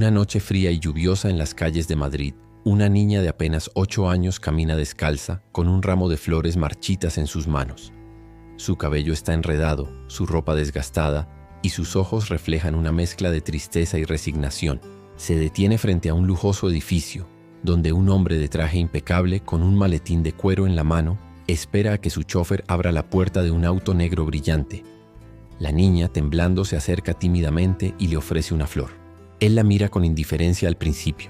Una noche fría y lluviosa en las calles de Madrid, una niña de apenas 8 años camina descalza con un ramo de flores marchitas en sus manos. Su cabello está enredado, su ropa desgastada y sus ojos reflejan una mezcla de tristeza y resignación. Se detiene frente a un lujoso edificio, donde un hombre de traje impecable con un maletín de cuero en la mano espera a que su chofer abra la puerta de un auto negro brillante. La niña, temblando, se acerca tímidamente y le ofrece una flor. Él la mira con indiferencia al principio,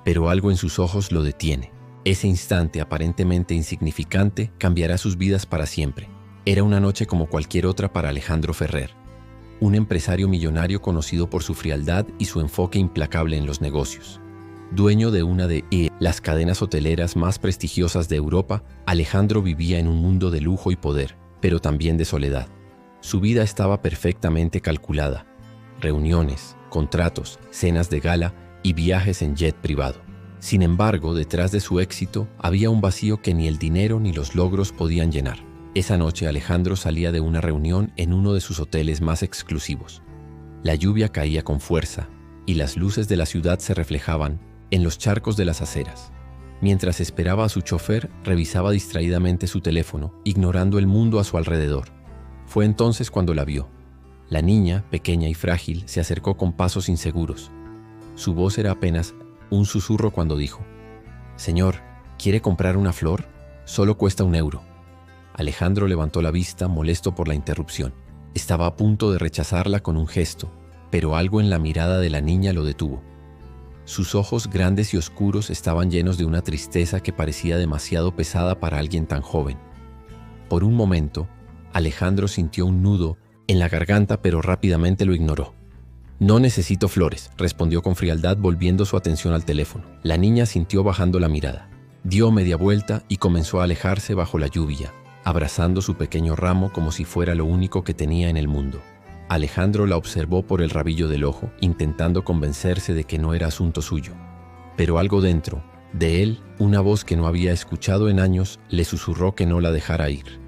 pero algo en sus ojos lo detiene. Ese instante aparentemente insignificante cambiará sus vidas para siempre. Era una noche como cualquier otra para Alejandro Ferrer, un empresario millonario conocido por su frialdad y su enfoque implacable en los negocios. Dueño de una de las cadenas hoteleras más prestigiosas de Europa, Alejandro vivía en un mundo de lujo y poder, pero también de soledad. Su vida estaba perfectamente calculada: reuniones, contratos, cenas de gala y viajes en jet privado. Sin embargo, detrás de su éxito había un vacío que ni el dinero ni los logros podían llenar. Esa noche Alejandro salía de una reunión en uno de sus hoteles más exclusivos. La lluvia caía con fuerza y las luces de la ciudad se reflejaban en los charcos de las aceras. Mientras esperaba a su chofer, revisaba distraídamente su teléfono, ignorando el mundo a su alrededor. Fue entonces cuando la vio. La niña, pequeña y frágil, se acercó con pasos inseguros. Su voz era apenas un susurro cuando dijo: «Señor, ¿quiere comprar una flor? Solo cuesta 1 euro». Alejandro levantó la vista, molesto por la interrupción. Estaba a punto de rechazarla con un gesto, pero algo en la mirada de la niña lo detuvo. Sus ojos grandes y oscuros estaban llenos de una tristeza que parecía demasiado pesada para alguien tan joven. Por un momento, Alejandro sintió un nudo en la garganta, pero rápidamente lo ignoró. «No necesito flores», respondió con frialdad, volviendo su atención al teléfono. La niña sintió bajando la mirada. Dio media vuelta y comenzó a alejarse bajo la lluvia, abrazando su pequeño ramo como si fuera lo único que tenía en el mundo. Alejandro la observó por el rabillo del ojo, intentando convencerse de que no era asunto suyo. Pero algo dentro de él, una voz que no había escuchado en años, le susurró que no la dejara ir.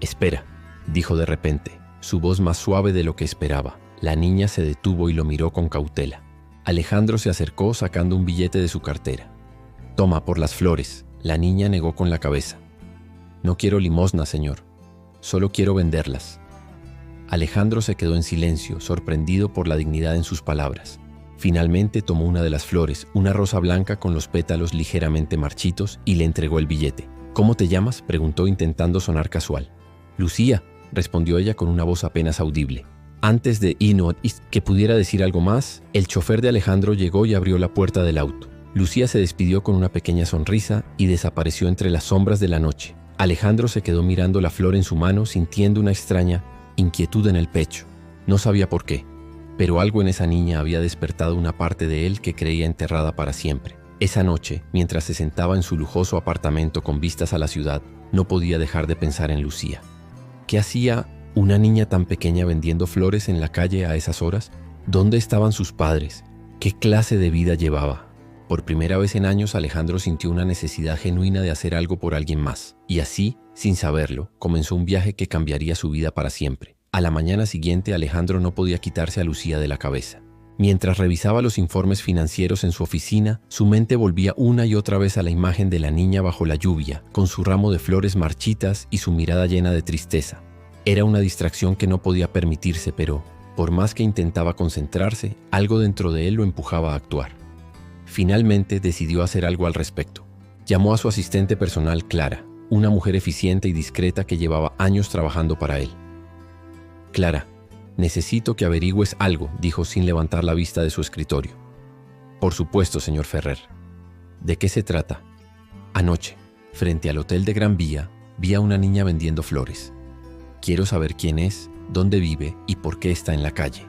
«Espera», dijo de repente, su voz más suave de lo que esperaba. La niña se detuvo y lo miró con cautela. Alejandro se acercó sacando un billete de su cartera. «Toma, por las flores». La niña negó con la cabeza. «No quiero limosna, señor. Solo quiero venderlas». Alejandro se quedó en silencio, sorprendido por la dignidad en sus palabras. Finalmente tomó una de las flores, una rosa blanca con los pétalos ligeramente marchitos, y le entregó el billete. «¿Cómo te llamas?», preguntó intentando sonar casual. «Lucía», respondió ella con una voz apenas audible. Antes de que pudiera decir algo más, el chofer de Alejandro llegó y abrió la puerta del auto. Lucía se despidió con una pequeña sonrisa y desapareció entre las sombras de la noche. Alejandro se quedó mirando la flor en su mano, sintiendo una extraña inquietud en el pecho. No sabía por qué, pero algo en esa niña había despertado una parte de él que creía enterrada para siempre. Esa noche, mientras se sentaba en su lujoso apartamento con vistas a la ciudad, no podía dejar de pensar en Lucía. ¿Qué hacía una niña tan pequeña vendiendo flores en la calle a esas horas? ¿Dónde estaban sus padres? ¿Qué clase de vida llevaba? Por primera vez en años, Alejandro sintió una necesidad genuina de hacer algo por alguien más. Y así, sin saberlo, comenzó un viaje que cambiaría su vida para siempre. A la mañana siguiente, Alejandro no podía quitarse a Lucía de la cabeza. Mientras revisaba los informes financieros en su oficina, su mente volvía una y otra vez a la imagen de la niña bajo la lluvia, con su ramo de flores marchitas y su mirada llena de tristeza. Era una distracción que no podía permitirse, pero, por más que intentaba concentrarse, algo dentro de él lo empujaba a actuar. Finalmente decidió hacer algo al respecto. Llamó a su asistente personal, Clara, una mujer eficiente y discreta que llevaba años trabajando para él. «Clara, necesito que averigües algo», dijo sin levantar la vista de su escritorio. «Por supuesto, señor Ferrer». «¿De qué se trata?» «Anoche, frente al hotel de Gran Vía, vi a una niña vendiendo flores. Quiero saber quién es, dónde vive y por qué está en la calle».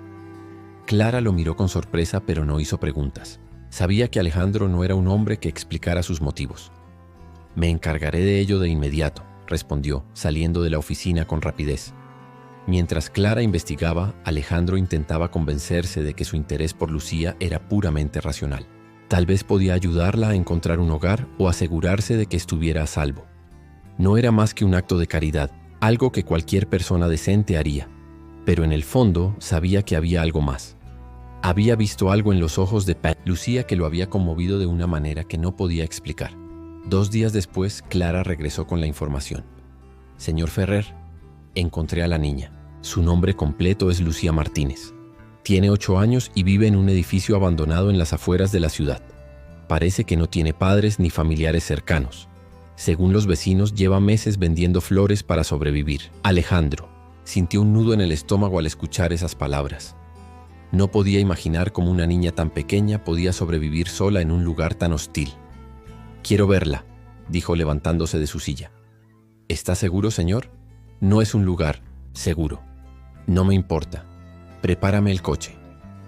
Clara lo miró con sorpresa, pero no hizo preguntas. Sabía que Alejandro no era un hombre que explicara sus motivos. «Me encargaré de ello de inmediato», respondió, saliendo de la oficina con rapidez. Mientras Clara investigaba, Alejandro intentaba convencerse de que su interés por Lucía era puramente racional. Tal vez podía ayudarla a encontrar un hogar o asegurarse de que estuviera a salvo. No era más que un acto de caridad, algo que cualquier persona decente haría, pero en el fondo sabía que había algo más. Había visto algo en los ojos de Lucía que lo había conmovido de una manera que no podía explicar. 2 días después, Clara regresó con la información. Señor Ferrer, encontré a la niña. Su nombre completo es Lucía Martínez. Tiene 8 años y vive en un edificio abandonado en las afueras de la ciudad. Parece que no tiene padres ni familiares cercanos. Según los vecinos, lleva meses vendiendo flores para sobrevivir. Alejandro sintió un nudo en el estómago al escuchar esas palabras. No podía imaginar cómo una niña tan pequeña podía sobrevivir sola en un lugar tan hostil. «Quiero verla», dijo levantándose de su silla. «¿Está seguro, señor? No es un lugar seguro». «No me importa. Prepárame el coche».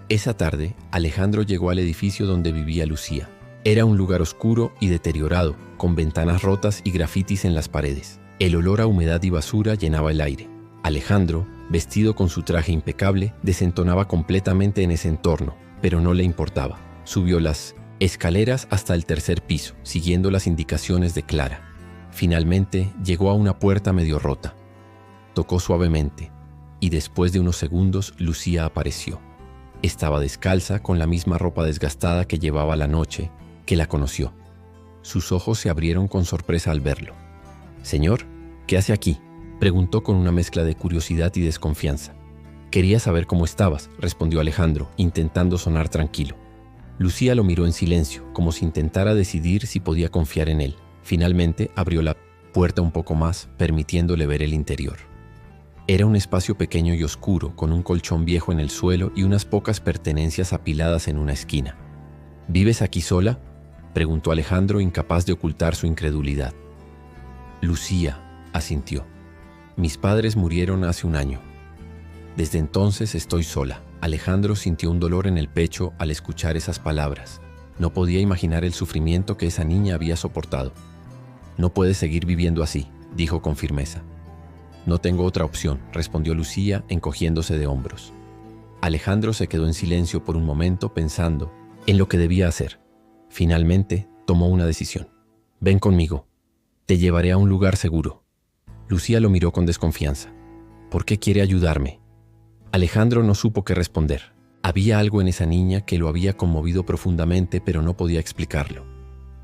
Esa tarde, Alejandro llegó al edificio donde vivía Lucía. Era un lugar oscuro y deteriorado, con ventanas rotas y grafitis en las paredes. El olor a humedad y basura llenaba el aire. Alejandro, vestido con su traje impecable, desentonaba completamente en ese entorno, pero no le importaba. Subió las escaleras hasta el 3er piso, siguiendo las indicaciones de Clara. Finalmente, llegó a una puerta medio rota. Tocó suavemente, y después de unos segundos, Lucía apareció. Estaba descalza, con la misma ropa desgastada que llevaba la noche que la conoció. Sus ojos se abrieron con sorpresa al verlo. «Señor, ¿qué hace aquí?», preguntó con una mezcla de curiosidad y desconfianza. «Quería saber cómo estabas», respondió Alejandro, intentando sonar tranquilo. Lucía lo miró en silencio, como si intentara decidir si podía confiar en él. Finalmente abrió la puerta un poco más, permitiéndole ver el interior. Era un espacio pequeño y oscuro, con un colchón viejo en el suelo y unas pocas pertenencias apiladas en una esquina. «¿Vives aquí sola?», preguntó Alejandro, incapaz de ocultar su incredulidad. Lucía asintió. «Mis padres murieron hace 1 año. Desde entonces estoy sola». Alejandro sintió un dolor en el pecho al escuchar esas palabras. No podía imaginar el sufrimiento que esa niña había soportado. «No puedes seguir viviendo así», dijo con firmeza. «No tengo otra opción», respondió Lucía, encogiéndose de hombros. Alejandro se quedó en silencio por un momento pensando en lo que debía hacer. Finalmente, tomó una decisión. «Ven conmigo. Te llevaré a un lugar seguro». Lucía lo miró con desconfianza. «¿Por qué quiere ayudarme?». Alejandro no supo qué responder. Había algo en esa niña que lo había conmovido profundamente, pero no podía explicarlo.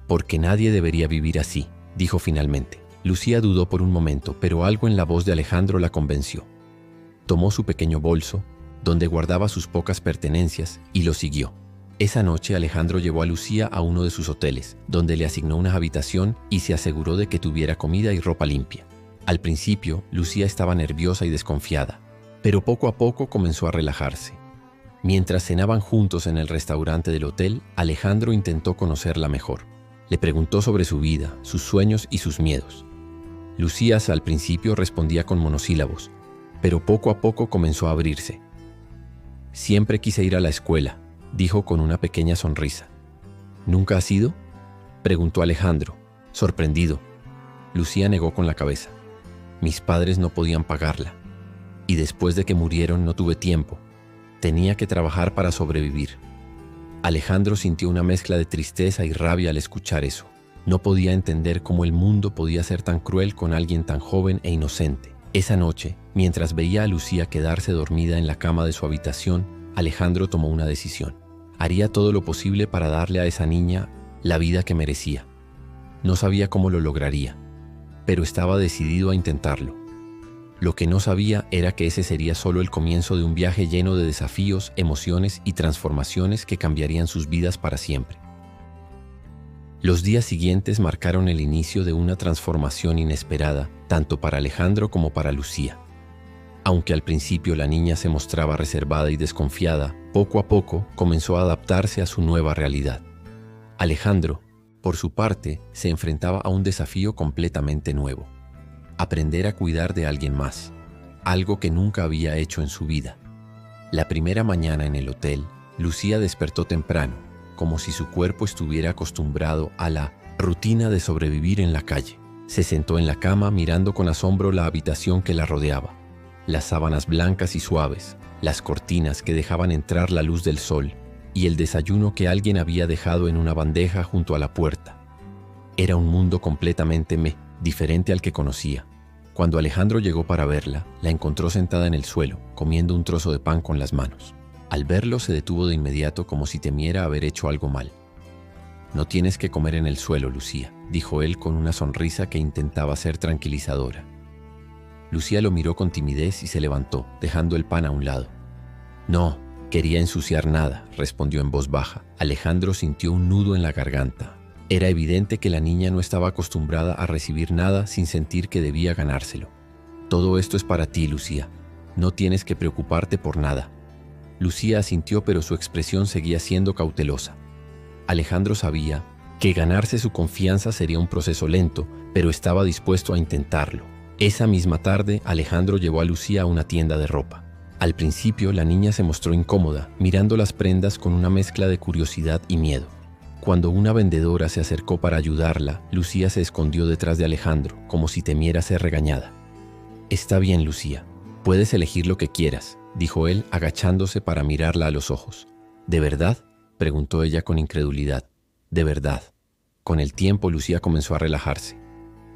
«Porque nadie debería vivir así», dijo finalmente. Lucía dudó por un momento, pero algo en la voz de Alejandro la convenció. Tomó su pequeño bolso, donde guardaba sus pocas pertenencias, y lo siguió. Esa noche Alejandro llevó a Lucía a uno de sus hoteles, donde le asignó una habitación y se aseguró de que tuviera comida y ropa limpia. Al principio, Lucía estaba nerviosa y desconfiada, pero poco a poco comenzó a relajarse. Mientras cenaban juntos en el restaurante del hotel, Alejandro intentó conocerla mejor. Le preguntó sobre su vida, sus sueños y sus miedos. Lucía al principio respondía con monosílabos, pero poco a poco comenzó a abrirse. «Siempre quise ir a la escuela», dijo con una pequeña sonrisa. «¿Nunca has ido?», preguntó Alejandro, sorprendido. Lucía negó con la cabeza. «Mis padres no podían pagarla, y después de que murieron no tuve tiempo. Tenía que trabajar para sobrevivir». Alejandro sintió una mezcla de tristeza y rabia al escuchar eso. No podía entender cómo el mundo podía ser tan cruel con alguien tan joven e inocente. Esa noche, mientras veía a Lucía quedarse dormida en la cama de su habitación, Alejandro tomó una decisión. Haría todo lo posible para darle a esa niña la vida que merecía. No sabía cómo lo lograría, pero estaba decidido a intentarlo. Lo que no sabía era que ese sería solo el comienzo de un viaje lleno de desafíos, emociones y transformaciones que cambiarían sus vidas para siempre. Los días siguientes marcaron el inicio de una transformación inesperada, tanto para Alejandro como para Lucía. Aunque al principio la niña se mostraba reservada y desconfiada, poco a poco comenzó a adaptarse a su nueva realidad. Alejandro, por su parte, se enfrentaba a un desafío completamente nuevo: aprender a cuidar de alguien más, algo que nunca había hecho en su vida. La primera mañana en el hotel, Lucía despertó temprano, como si su cuerpo estuviera acostumbrado a la rutina de sobrevivir en la calle. Se sentó en la cama mirando con asombro la habitación que la rodeaba. Las sábanas blancas y suaves, las cortinas que dejaban entrar la luz del sol y el desayuno que alguien había dejado en una bandeja junto a la puerta. Era un mundo completamente diferente al que conocía. Cuando Alejandro llegó para verla, la encontró sentada en el suelo, comiendo un trozo de pan con las manos. Al verlo se detuvo de inmediato como si temiera haber hecho algo mal. «No tienes que comer en el suelo, Lucía», dijo él con una sonrisa que intentaba ser tranquilizadora. Lucía lo miró con timidez y se levantó, dejando el pan a un lado. «No quería ensuciar nada», respondió en voz baja. Alejandro sintió un nudo en la garganta. Era evidente que la niña no estaba acostumbrada a recibir nada sin sentir que debía ganárselo. «Todo esto es para ti, Lucía. No tienes que preocuparte por nada». Lucía asintió, pero su expresión seguía siendo cautelosa. Alejandro sabía que ganarse su confianza sería un proceso lento, pero estaba dispuesto a intentarlo. Esa misma tarde, Alejandro llevó a Lucía a una tienda de ropa. Al principio, la niña se mostró incómoda, mirando las prendas con una mezcla de curiosidad y miedo. Cuando una vendedora se acercó para ayudarla, Lucía se escondió detrás de Alejandro, como si temiera ser regañada. «Está bien, Lucía. Puedes elegir lo que quieras», dijo él, agachándose para mirarla a los ojos. «¿De verdad?», preguntó ella con incredulidad. «De verdad». Con el tiempo, Lucía comenzó a relajarse.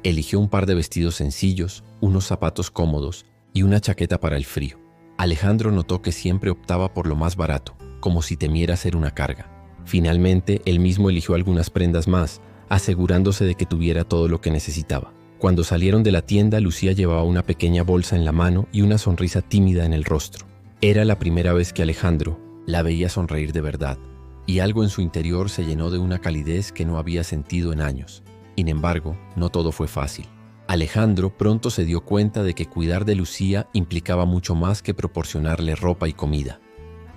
Eligió un par de vestidos sencillos, unos zapatos cómodos y una chaqueta para el frío. Alejandro notó que siempre optaba por lo más barato, como si temiera ser una carga. Finalmente, él mismo eligió algunas prendas más, asegurándose de que tuviera todo lo que necesitaba. Cuando salieron de la tienda, Lucía llevaba una pequeña bolsa en la mano y una sonrisa tímida en el rostro. Era la primera vez que Alejandro la veía sonreír de verdad, y algo en su interior se llenó de una calidez que no había sentido en años. Sin embargo, no todo fue fácil. Alejandro pronto se dio cuenta de que cuidar de Lucía implicaba mucho más que proporcionarle ropa y comida.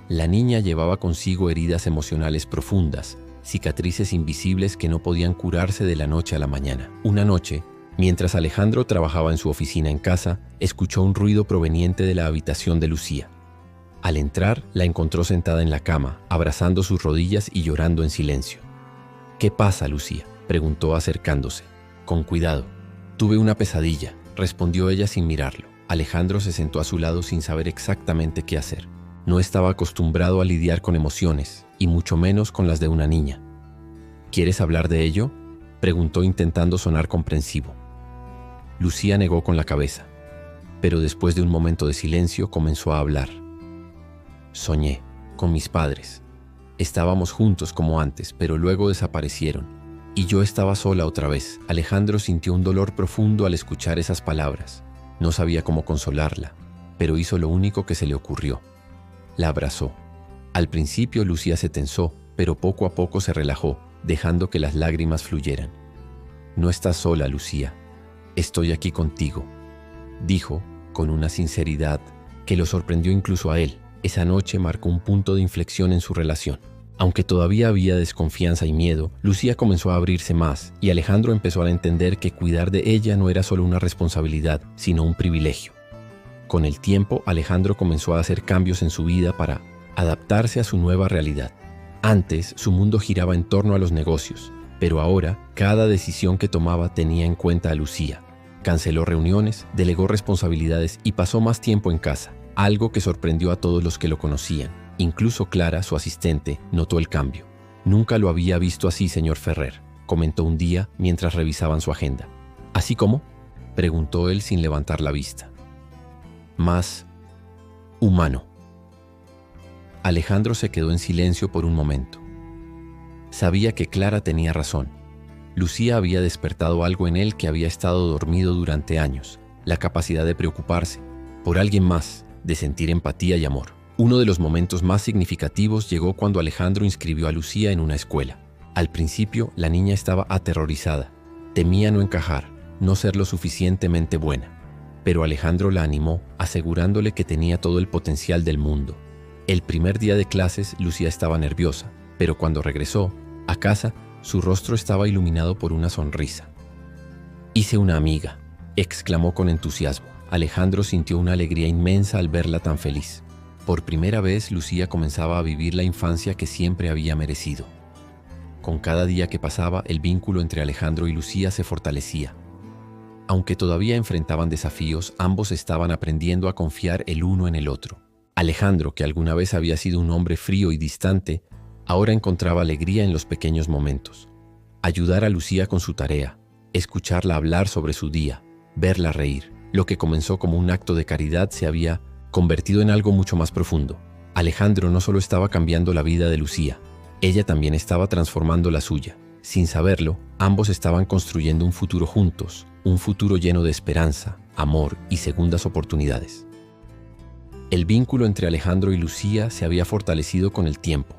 La niña llevaba consigo heridas emocionales profundas, cicatrices invisibles que no podían curarse de la noche a la mañana. Una noche, mientras Alejandro trabajaba en su oficina en casa, escuchó un ruido proveniente de la habitación de Lucía. Al entrar, la encontró sentada en la cama, abrazando sus rodillas y llorando en silencio. «¿Qué pasa, Lucía?», preguntó acercándose. «Con cuidado». «Tuve una pesadilla», respondió ella sin mirarlo. Alejandro se sentó a su lado sin saber exactamente qué hacer. No estaba acostumbrado a lidiar con emociones, y mucho menos con las de una niña. «¿Quieres hablar de ello?», preguntó intentando sonar comprensivo. Lucía negó con la cabeza, pero después de un momento de silencio comenzó a hablar. «Soñé con mis padres. Estábamos juntos como antes, pero luego desaparecieron. Y yo estaba sola otra vez». Alejandro sintió un dolor profundo al escuchar esas palabras. No sabía cómo consolarla, pero hizo lo único que se le ocurrió. La abrazó. Al principio Lucía se tensó, pero poco a poco se relajó, dejando que las lágrimas fluyeran. «No estás sola, Lucía. Estoy aquí contigo», dijo con una sinceridad que lo sorprendió incluso a él. Esa noche marcó un punto de inflexión en su relación. Aunque todavía había desconfianza y miedo, Lucía comenzó a abrirse más y Alejandro empezó a entender que cuidar de ella no era solo una responsabilidad, sino un privilegio. Con el tiempo, Alejandro comenzó a hacer cambios en su vida para adaptarse a su nueva realidad. Antes, su mundo giraba en torno a los negocios, pero ahora, cada decisión que tomaba tenía en cuenta a Lucía. Canceló reuniones, delegó responsabilidades y pasó más tiempo en casa, algo que sorprendió a todos los que lo conocían. Incluso Clara, su asistente, notó el cambio. «Nunca lo había visto así, señor Ferrer», comentó un día mientras revisaban su agenda. «¿Así cómo?», preguntó él sin levantar la vista. «Más humano». Alejandro se quedó en silencio por un momento. Sabía que Clara tenía razón. Lucía había despertado algo en él que había estado dormido durante años, la capacidad de preocuparse por alguien más, de sentir empatía y amor. Uno de los momentos más significativos llegó cuando Alejandro inscribió a Lucía en una escuela. Al principio, la niña estaba aterrorizada. Temía no encajar, no ser lo suficientemente buena. Pero Alejandro la animó, asegurándole que tenía todo el potencial del mundo. El primer día de clases, Lucía estaba nerviosa, pero cuando regresó a casa, su rostro estaba iluminado por una sonrisa. «Hice una amiga», exclamó con entusiasmo. Alejandro sintió una alegría inmensa al verla tan feliz. Por primera vez, Lucía comenzaba a vivir la infancia que siempre había merecido. Con cada día que pasaba, el vínculo entre Alejandro y Lucía se fortalecía. Aunque todavía enfrentaban desafíos, ambos estaban aprendiendo a confiar el uno en el otro. Alejandro, que alguna vez había sido un hombre frío y distante, ahora encontraba alegría en los pequeños momentos. Ayudar a Lucía con su tarea, escucharla hablar sobre su día, verla reír. Lo que comenzó como un acto de caridad se había convertido en algo mucho más profundo. Alejandro no solo estaba cambiando la vida de Lucía, ella también estaba transformando la suya. Sin saberlo, ambos estaban construyendo un futuro juntos, un futuro lleno de esperanza, amor y segundas oportunidades. El vínculo entre Alejandro y Lucía se había fortalecido con el tiempo,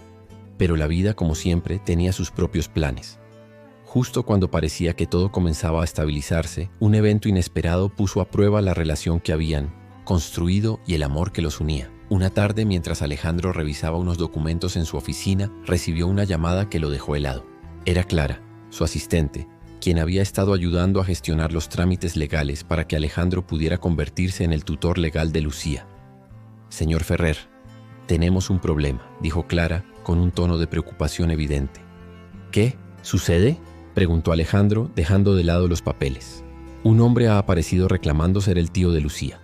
pero la vida, como siempre, tenía sus propios planes. Justo cuando parecía que todo comenzaba a estabilizarse, un evento inesperado puso a prueba la relación que habían construido y el amor que los unía. Una tarde, mientras Alejandro revisaba unos documentos en su oficina, recibió una llamada que lo dejó helado. Era Clara, su asistente, quien había estado ayudando a gestionar los trámites legales para que Alejandro pudiera convertirse en el tutor legal de Lucía. «Señor Ferrer, tenemos un problema», dijo Clara con un tono de preocupación evidente. «¿Qué? ¿Sucede?», preguntó Alejandro, dejando de lado los papeles. «Un hombre ha aparecido reclamando ser el tío de Lucía.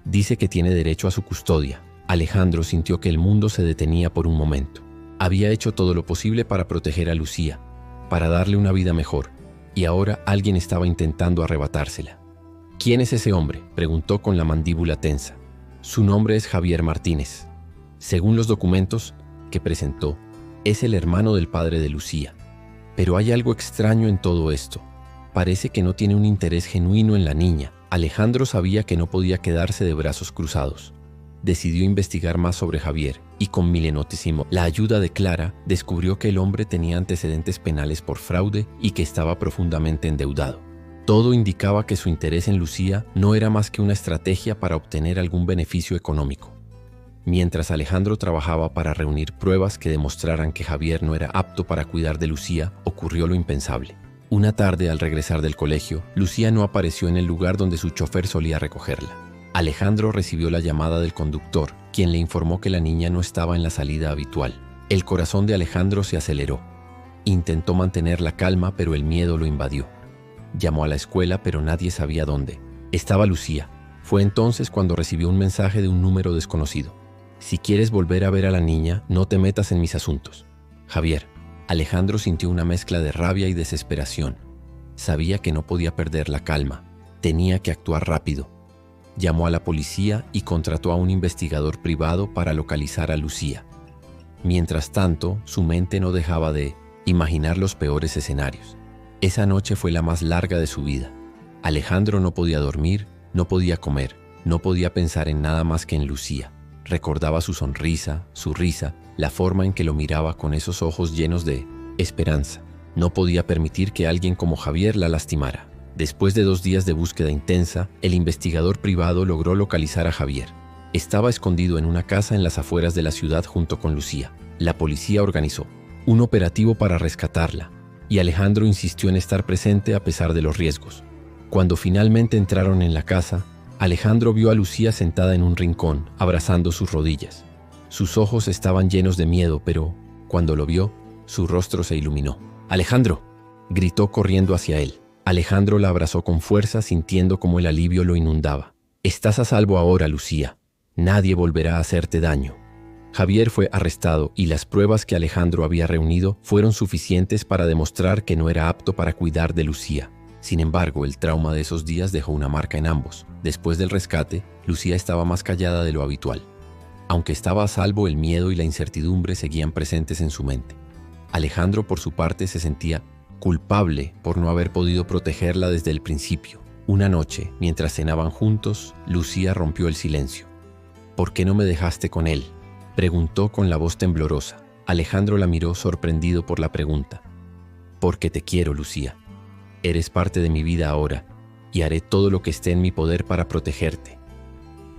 Dice que tiene derecho a su custodia». Alejandro sintió que el mundo se detenía por un momento. Había hecho todo lo posible para proteger a Lucía, para darle una vida mejor, y ahora alguien estaba intentando arrebatársela. «¿Quién es ese hombre?», preguntó con la mandíbula tensa. «Su nombre es Javier Martínez. Según los documentos que presentó, es el hermano del padre de Lucía. Pero hay algo extraño en todo esto. Parece que no tiene un interés genuino en la niña». Alejandro sabía que no podía quedarse de brazos cruzados. Decidió investigar más sobre Javier y con milenotísimo la ayuda de Clara descubrió que el hombre tenía antecedentes penales por fraude y que estaba profundamente endeudado. Todo indicaba que su interés en Lucía no era más que una estrategia para obtener algún beneficio económico. Mientras Alejandro trabajaba para reunir pruebas que demostraran que Javier no era apto para cuidar de Lucía, ocurrió lo impensable. Una tarde, al regresar del colegio, Lucía no apareció en el lugar donde su chofer solía recogerla. Alejandro recibió la llamada del conductor, quien le informó que la niña no estaba en la salida habitual. El corazón de Alejandro se aceleró. Intentó mantener la calma, pero el miedo lo invadió. Llamó a la escuela, pero nadie sabía dónde. Estaba Lucía. Fue entonces cuando recibió un mensaje de un número desconocido. «Si quieres volver a ver a la niña, no te metas en mis asuntos. Javier». Alejandro sintió una mezcla de rabia y desesperación. Sabía que no podía perder la calma. Tenía que actuar rápido. Llamó a la policía y contrató a un investigador privado para localizar a Lucía. Mientras tanto, su mente no dejaba de imaginar los peores escenarios. Esa noche fue la más larga de su vida. Alejandro no podía dormir, no podía comer, no podía pensar en nada más que en Lucía. Recordaba su sonrisa, su risa, la forma en que lo miraba con esos ojos llenos de esperanza. No podía permitir que alguien como Javier la lastimara. Después de 2 días de búsqueda intensa, el investigador privado logró localizar a Javier. Estaba escondido en una casa en las afueras de la ciudad junto con Lucía. La policía organizó un operativo para rescatarla, y Alejandro insistió en estar presente a pesar de los riesgos. Cuando finalmente entraron en la casa, Alejandro vio a Lucía sentada en un rincón, abrazando sus rodillas. Sus ojos estaban llenos de miedo, pero cuando lo vio, su rostro se iluminó. «¡Alejandro!», gritó corriendo hacia él. Alejandro la abrazó con fuerza, sintiendo como el alivio lo inundaba. «Estás a salvo ahora, Lucía. Nadie volverá a hacerte daño». Javier fue arrestado y las pruebas que Alejandro había reunido fueron suficientes para demostrar que no era apto para cuidar de Lucía. Sin embargo, el trauma de esos días dejó una marca en ambos. Después del rescate, Lucía estaba más callada de lo habitual. Aunque estaba a salvo, el miedo y la incertidumbre seguían presentes en su mente. Alejandro, por su parte, se sentía culpable por no haber podido protegerla desde el principio. Una noche, mientras cenaban juntos, Lucía rompió el silencio. «¿Por qué no me dejaste con él?», preguntó con la voz temblorosa. Alejandro la miró sorprendido por la pregunta. «Porque te quiero, Lucía. Eres parte de mi vida ahora, y haré todo lo que esté en mi poder para protegerte».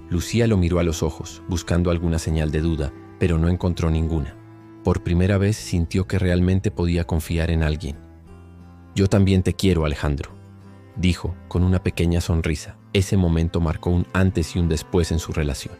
Lucía lo miró a los ojos, buscando alguna señal de duda, pero no encontró ninguna. Por primera vez sintió que realmente podía confiar en alguien. «Yo también te quiero, Alejandro», dijo con una pequeña sonrisa. Ese momento marcó un antes y un después en su relación.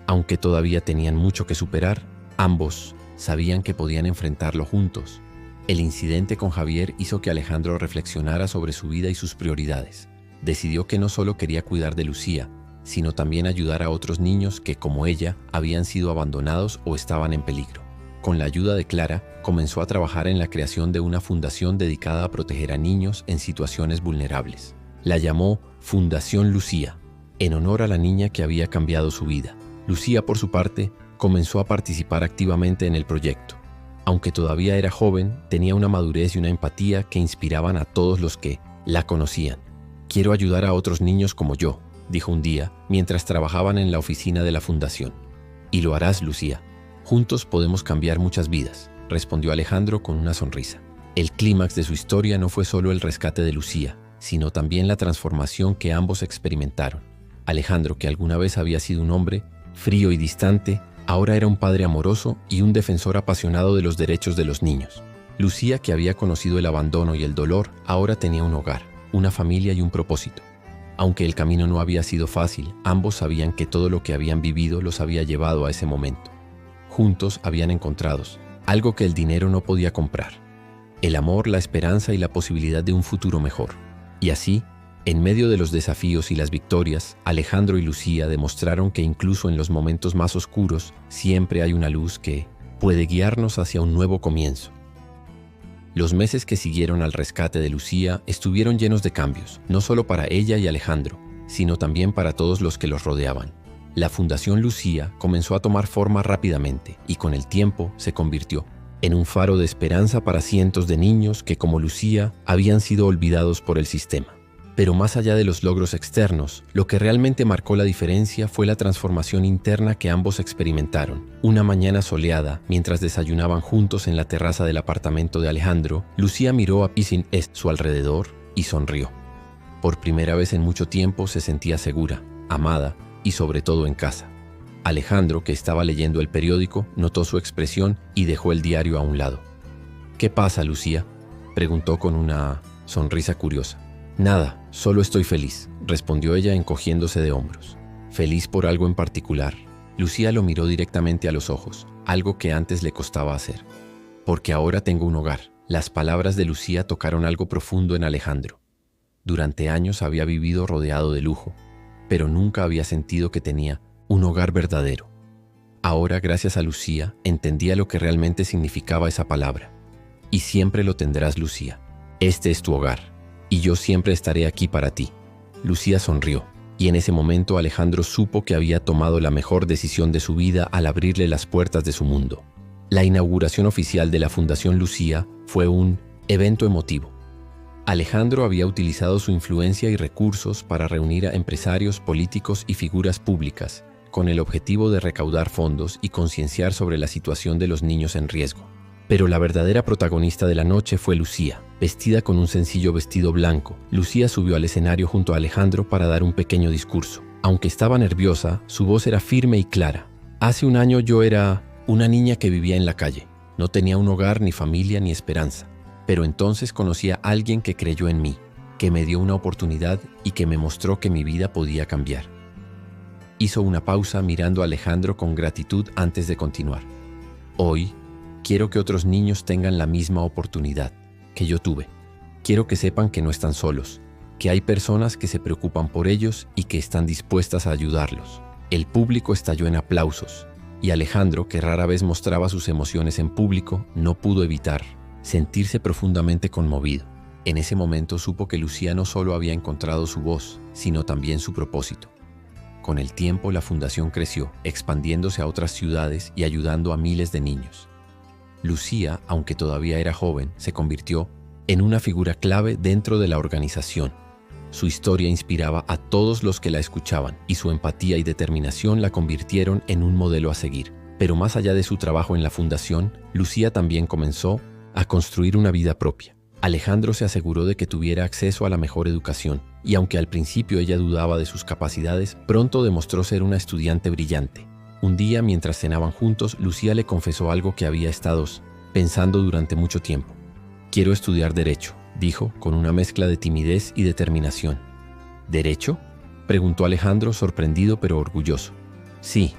Aunque todavía tenían mucho que superar, ambos sabían que podían enfrentarlo juntos. El incidente con Javier hizo que Alejandro reflexionara sobre su vida y sus prioridades. Decidió que no solo quería cuidar de Lucía, sino también ayudar a otros niños que, como ella, habían sido abandonados o estaban en peligro. Con la ayuda de Clara, comenzó a trabajar en la creación de una fundación dedicada a proteger a niños en situaciones vulnerables. La llamó Fundación Lucía, en honor a la niña que había cambiado su vida. Lucía, por su parte, comenzó a participar activamente en el proyecto. Aunque todavía era joven, tenía una madurez y una empatía que inspiraban a todos los que la conocían. «Quiero ayudar a otros niños como yo», dijo un día, mientras trabajaban en la oficina de la fundación. «Y lo harás, Lucía. Juntos podemos cambiar muchas vidas», respondió Alejandro con una sonrisa. El clímax de su historia no fue solo el rescate de Lucía, sino también la transformación que ambos experimentaron. Alejandro, que alguna vez había sido un hombre frío y distante, ahora era un padre amoroso y un defensor apasionado de los derechos de los niños. Lucía, que había conocido el abandono y el dolor, ahora tenía un hogar, una familia y un propósito. Aunque el camino no había sido fácil, ambos sabían que todo lo que habían vivido los había llevado a ese momento. Juntos habían encontrado algo que el dinero no podía comprar: el amor, la esperanza y la posibilidad de un futuro mejor. Y así, en medio de los desafíos y las victorias, Alejandro y Lucía demostraron que incluso en los momentos más oscuros siempre hay una luz que puede guiarnos hacia un nuevo comienzo. Los meses que siguieron al rescate de Lucía estuvieron llenos de cambios, no solo para ella y Alejandro, sino también para todos los que los rodeaban. La Fundación Lucía comenzó a tomar forma rápidamente y con el tiempo se convirtió en un faro de esperanza para cientos de niños que, como Lucía, habían sido olvidados por el sistema. Pero más allá de los logros externos, lo que realmente marcó la diferencia fue la transformación interna que ambos experimentaron. Una mañana soleada, mientras desayunaban juntos en la terraza del apartamento de Alejandro, Lucía miró a su alrededor y sonrió. Por primera vez en mucho tiempo se sentía segura, amada y sobre todo en casa. Alejandro, que estaba leyendo el periódico, notó su expresión y dejó el diario a un lado. «¿Qué pasa, Lucía?», preguntó con una sonrisa curiosa. «Nada, solo estoy feliz», respondió ella encogiéndose de hombros. «¿Feliz por algo en particular?». Lucía lo miró directamente a los ojos, algo que antes le costaba hacer. «Porque ahora tengo un hogar». Las palabras de Lucía tocaron algo profundo en Alejandro. Durante años había vivido rodeado de lujo, pero nunca había sentido que tenía un hogar verdadero. Ahora, gracias a Lucía, entendía lo que realmente significaba esa palabra. «Y siempre lo tendrás, Lucía. Este es tu hogar. Y yo siempre estaré aquí para ti». Lucía sonrió, y en ese momento Alejandro supo que había tomado la mejor decisión de su vida al abrirle las puertas de su mundo. La inauguración oficial de la Fundación Lucía fue un evento emotivo. Alejandro había utilizado su influencia y recursos para reunir a empresarios, políticos y figuras públicas, con el objetivo de recaudar fondos y concienciar sobre la situación de los niños en riesgo. Pero la verdadera protagonista de la noche fue Lucía. Vestida con un sencillo vestido blanco, Lucía subió al escenario junto a Alejandro para dar un pequeño discurso. Aunque estaba nerviosa, su voz era firme y clara. «Hace un año yo era una niña que vivía en la calle. No tenía un hogar, ni familia, ni esperanza. Pero entonces conocí a alguien que creyó en mí, que me dio una oportunidad y que me mostró que mi vida podía cambiar». Hizo una pausa mirando a Alejandro con gratitud antes de continuar. «Hoy quiero que otros niños tengan la misma oportunidad que yo tuve. Quiero que sepan que no están solos, que hay personas que se preocupan por ellos y que están dispuestas a ayudarlos». El público estalló en aplausos, y Alejandro, que rara vez mostraba sus emociones en público, no pudo evitar sentirse profundamente conmovido. En ese momento supo que Lucía no solo había encontrado su voz, sino también su propósito. Con el tiempo, la fundación creció, expandiéndose a otras ciudades y ayudando a miles de niños. Lucía, aunque todavía era joven, se convirtió en una figura clave dentro de la organización. Su historia inspiraba a todos los que la escuchaban y su empatía y determinación la convirtieron en un modelo a seguir. Pero más allá de su trabajo en la fundación, Lucía también comenzó a construir una vida propia. Alejandro se aseguró de que tuviera acceso a la mejor educación, y aunque al principio ella dudaba de sus capacidades, pronto demostró ser una estudiante brillante. Un día, mientras cenaban juntos, Lucía le confesó algo que había estado pensando durante mucho tiempo. «Quiero estudiar Derecho», dijo, con una mezcla de timidez y determinación. «¿Derecho?», preguntó Alejandro, sorprendido pero orgulloso. «Sí,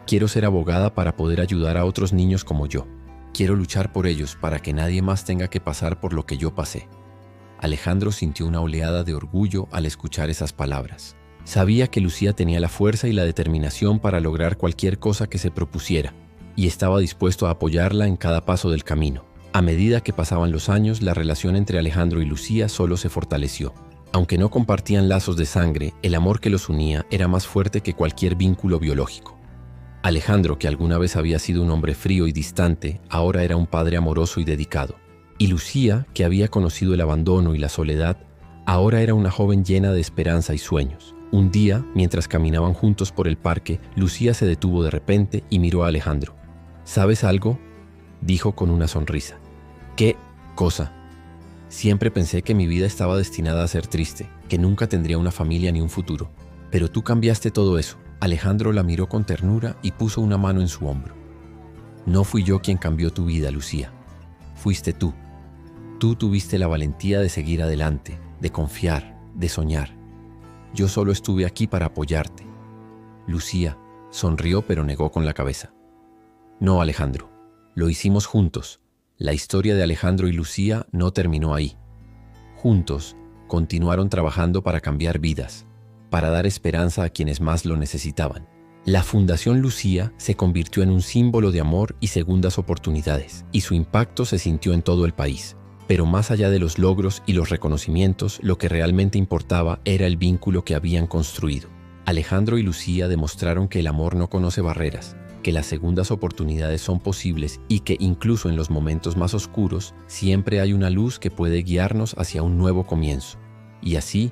quiero ser abogada para poder ayudar a otros niños como yo. Quiero luchar por ellos para que nadie más tenga que pasar por lo que yo pasé». Alejandro sintió una oleada de orgullo al escuchar esas palabras. Sabía que Lucía tenía la fuerza y la determinación para lograr cualquier cosa que se propusiera, y estaba dispuesto a apoyarla en cada paso del camino. A medida que pasaban los años, la relación entre Alejandro y Lucía solo se fortaleció. Aunque no compartían lazos de sangre, el amor que los unía era más fuerte que cualquier vínculo biológico. Alejandro, que alguna vez había sido un hombre frío y distante, ahora era un padre amoroso y dedicado. Y Lucía, que había conocido el abandono y la soledad, ahora era una joven llena de esperanza y sueños. Un día, mientras caminaban juntos por el parque, Lucía se detuvo de repente y miró a Alejandro. ¿Sabes algo?, dijo con una sonrisa. ¿Qué cosa? Siempre pensé que mi vida estaba destinada a ser triste, que nunca tendría una familia ni un futuro. Pero tú cambiaste todo eso. Alejandro la miró con ternura y puso una mano en su hombro. No fui yo quien cambió tu vida, Lucía. Fuiste tú. Tú tuviste la valentía de seguir adelante, de confiar, de soñar. Yo solo estuve aquí para apoyarte. Lucía sonrió pero negó con la cabeza. No, Alejandro. Lo hicimos juntos. La historia de Alejandro y Lucía no terminó ahí. Juntos, continuaron trabajando para cambiar vidas, para dar esperanza a quienes más lo necesitaban. La Fundación Lucía se convirtió en un símbolo de amor y segundas oportunidades, y su impacto se sintió en todo el país. Pero más allá de los logros y los reconocimientos, lo que realmente importaba era el vínculo que habían construido. Alejandro y Lucía demostraron que el amor no conoce barreras, que las segundas oportunidades son posibles y que incluso en los momentos más oscuros siempre hay una luz que puede guiarnos hacia un nuevo comienzo. Y así,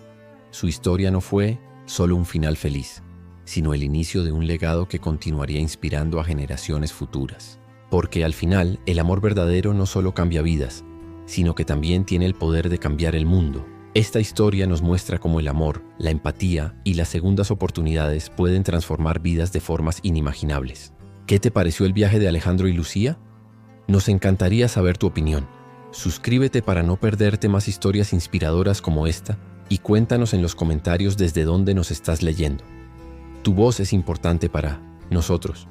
su historia no fue solo un final feliz, sino el inicio de un legado que continuaría inspirando a generaciones futuras. Porque al final, el amor verdadero no solo cambia vidas, sino que también tiene el poder de cambiar el mundo. Esta historia nos muestra cómo el amor, la empatía y las segundas oportunidades pueden transformar vidas de formas inimaginables. ¿Qué te pareció el viaje de Alejandro y Lucía? Nos encantaría saber tu opinión. Suscríbete para no perderte más historias inspiradoras como esta y cuéntanos en los comentarios desde dónde nos estás leyendo. Tu voz es importante para nosotros.